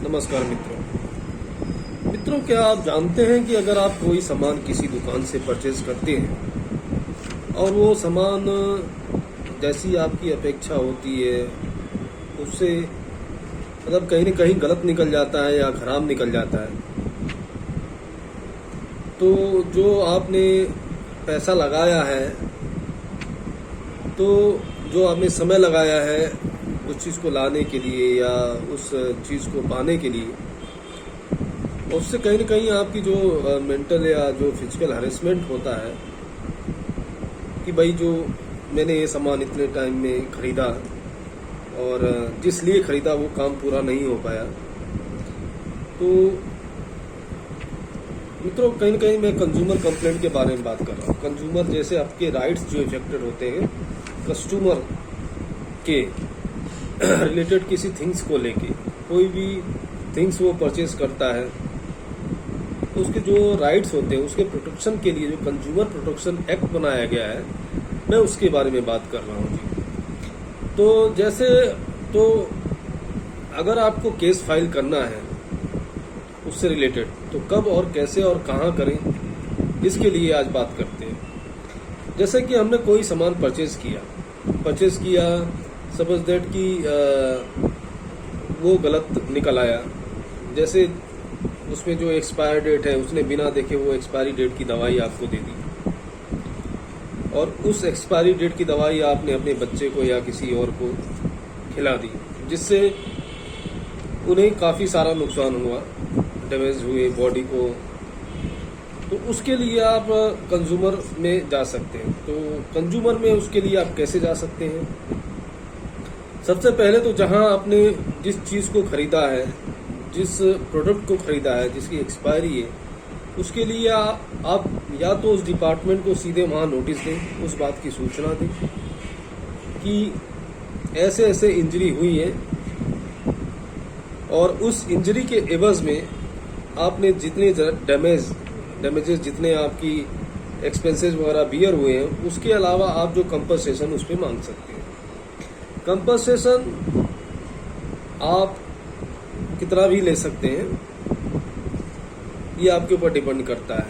नमस्कार मित्रों, क्या आप जानते हैं कि अगर आप कोई सामान किसी दुकान से परचेज करते हैं और वो सामान जैसी आपकी अपेक्षा होती है उससे मतलब कहीं न कहीं गलत निकल जाता है या खराब निकल जाता है, तो जो आपने पैसा लगाया है, तो जो आपने समय लगाया है उस चीज़ को लाने के लिए या उस चीज़ को पाने के लिए, उससे कहीं न कहीं आपकी जो मेंटल या जो फिजिकल हरेसमेंट होता है कि भाई जो मैंने ये सामान इतने टाइम में ख़रीदा और जिस लिए ख़रीदा वो काम पूरा नहीं हो पाया। तो मित्रों, कहीं न कहीं मैं कंज्यूमर कंप्लेंट के बारे में बात कर रहा हूँ। कंज्यूमर जैसे आपके राइट्स जो इफेक्टेड होते हैं कस्टमर के रिलेटेड किसी थिंग्स को लेके, कोई भी थिंग्स वो परचेज करता है तो उसके जो राइट्स होते हैं उसके प्रोटेक्शन के लिए जो कंज्यूमर प्रोटेक्शन एक्ट बनाया गया है, मैं उसके बारे में बात कर रहा हूँ जी। तो अगर आपको केस फाइल करना है उससे रिलेटेड, तो कब और कैसे और कहाँ करें, इसके लिए आज बात करते हैं। जैसे कि हमने कोई सामान परचेज किया, सपोज दैट कि वो गलत निकल आया। जैसे उसमें जो एक्सपायर डेट है उसने बिना देखे वो एक्सपायरी डेट की दवाई आपको दे दी और उस एक्सपायरी डेट की दवाई आपने अपने बच्चे को या किसी और को खिला दी, जिससे उन्हें काफ़ी सारा नुकसान हुआ, डैमेज हुए बॉडी को। तो उसके लिए आप कंज्यूमर में जा सकते हैं। तो कंज्यूमर में उसके लिए आप कैसे जा सकते हैं? सबसे पहले तो जहां आपने जिस चीज़ को ख़रीदा है, जिस प्रोडक्ट को ख़रीदा है जिसकी एक्सपायरी है, उसके लिए आप या तो उस डिपार्टमेंट को सीधे वहां नोटिस दें, उस बात की सूचना दें कि ऐसे ऐसे इंजरी हुई है और उस इंजरी के एवज में आपने जितने डैमेजेस जितने आपकी एक्सपेंसेस वगैरह बियर हुए हैं, उसके अलावा आप जो कंपनसेशन उस पर मांग सकते हैं। कंपनसेशन आप कितना भी ले सकते हैं, ये आपके ऊपर डिपेंड करता है।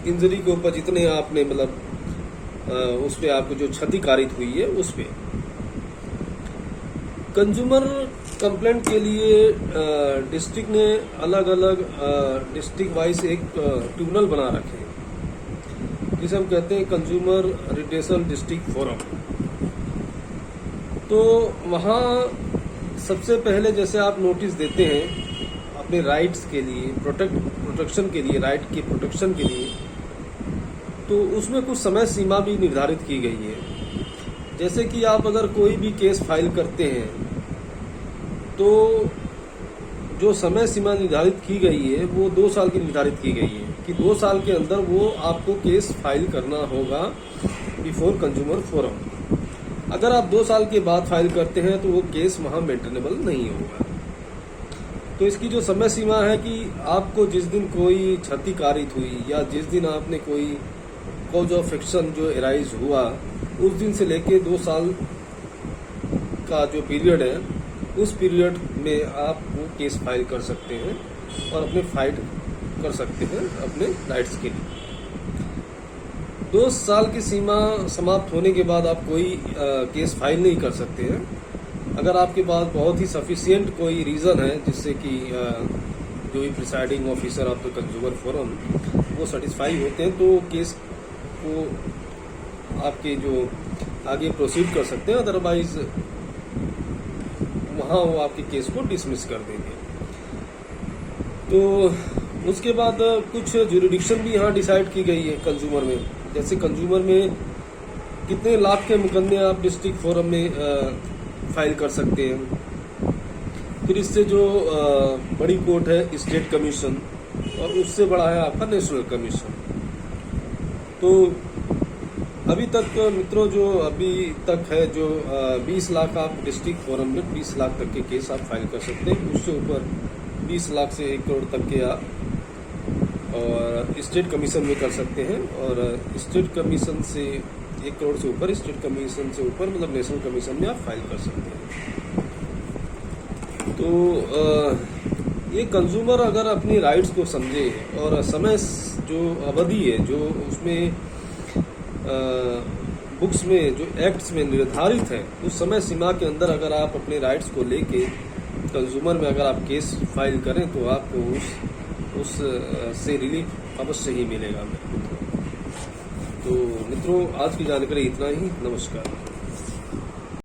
इंजरी के ऊपर जितने आपने मतलब उस पर आपको जो क्षति कारित हुई है उस पर। कंज्यूमर कंप्लेंट के लिए डिस्ट्रिक्ट ने अलग अलग डिस्ट्रिक्ट वाइज एक ट्रिब्यूनल बना रखे हैं जिसे हम कहते हैं कंज्यूमर रिड्रेसल डिस्ट्रिक्ट फोरम। तो वहाँ सबसे पहले जैसे आप नोटिस देते हैं अपने राइट्स के लिए, प्रोटेक्शन के लिए, राइट के प्रोटेक्शन के लिए, तो उसमें कुछ समय सीमा भी निर्धारित की गई है। जैसे कि आप अगर कोई भी केस फाइल करते हैं तो जो समय सीमा निर्धारित की गई है वो 2 साल की निर्धारित की गई है कि 2 साल के अंदर वो आपको केस फाइल करना होगा बिफोर कंज्यूमर फोरम। अगर आप 2 साल के बाद फाइल करते हैं तो वो केस वहाँ मेंटेनेबल नहीं होगा। तो इसकी जो समय सीमा है कि आपको जिस दिन कोई क्षति कारित हुई या जिस दिन आपने कोई कॉज ऑफ एक्शन जो एराइज हुआ, उस दिन से लेके 2 साल का जो पीरियड है, उस पीरियड में आप वो केस फाइल कर सकते हैं और अपने फाइट कर सकते हैं अपने राइट्स के लिए। 2 साल की सीमा समाप्त होने के बाद आप कोई केस फाइल नहीं कर सकते हैं। अगर आपके पास बहुत ही सफिशिएंट कोई रीज़न है जिससे कि जो भी presiding officer of the consumer forum वो सेटिस्फाई होते हैं, तो केस को आपके जो आगे प्रोसीड कर सकते हैं, अदरवाइज वहाँ वो आपके केस को डिसमिस कर देंगे। तो उसके बाद कुछ ज्यूरिडिक्शन भी यहाँ डिसाइड की गई है कंज्यूमर में। जैसे कंज्यूमर में कितने लाख के मुकदमे आप डिस्ट्रिक्ट फोरम में फाइल कर सकते हैं। फिर इससे जो बड़ी कोर्ट है स्टेट कमीशन, और उससे बड़ा है आपका नेशनल कमीशन। तो अभी तक मित्रों जो अभी तक है जो 20 लाख आप डिस्ट्रिक्ट फोरम में 20 लाख तक के केस आप फाइल कर सकते हैं। उससे ऊपर 20 लाख से 1 करोड़ तक के आप और स्टेट कमीशन में कर सकते हैं, और स्टेट कमीशन से 1 करोड़ से ऊपर, स्टेट कमीशन से ऊपर मतलब नेशनल कमीशन में आप फाइल कर सकते हैं। तो ये कंज्यूमर अगर अपनी राइट्स को समझे और समय जो अवधि है जो उसमें बुक्स में जो एक्ट्स में निर्धारित है उस समय सीमा के अंदर अगर आप अपने राइट्स को लेके कंज्यूमर में अगर आप केस फाइल करें तो आपको उस से रिलीफ अवश्य ही मिलेगा। तो मित्रों, आज की जानकारी इतना ही। नमस्कार।